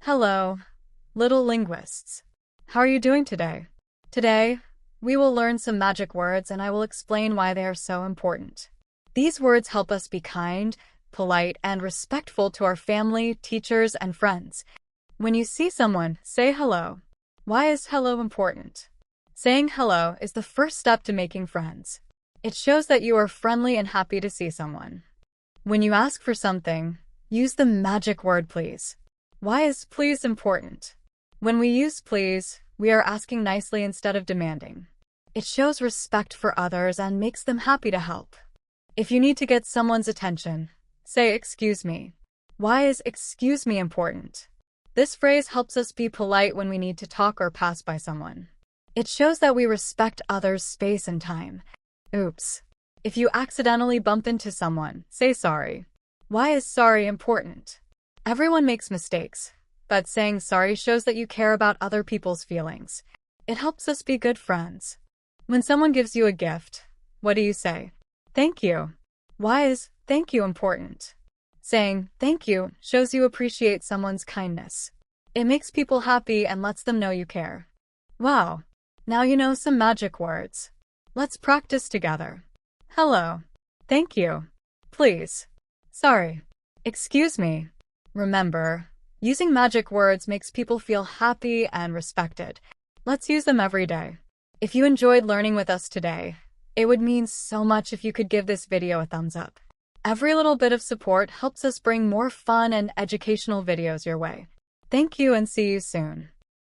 Hello, little linguists. How are you doing today? Today, we will learn some magic words and I will explain why they are so important. These words help us be kind, polite, and respectful to our family, teachers, and friends. When you see someone, say hello. Why is hello important? Saying hello is the first step to making friends. It shows that you are friendly and happy to see someone. When you ask for something, use the magic word please. Why is please important? When we use please, we are asking nicely instead of demanding. It shows respect for others and makes them happy to help. If you need to get someone's attention, say excuse me. Why is excuse me important? This phrase helps us be polite when we need to talk or pass by someone. It shows that we respect others' space and time. Oops. If you accidentally bump into someone, say sorry. Why is sorry important? Everyone makes mistakes, but saying sorry shows that you care about other people's feelings. It helps us be good friends. When someone gives you a gift, what do you say? Thank you. Why is thank you important? Saying thank you shows you appreciate someone's kindness. It makes people happy and lets them know you care. Wow. Now you know some magic words. Let's practice together. Hello. Thank you. Please. Sorry. Excuse me. Remember, using magic words makes people feel happy and respected. Let's use them every day. If you enjoyed learning with us today, it would mean so much if you could give this video a thumbs up. Every little bit of support helps us bring more fun and educational videos your way. Thank you and see you soon.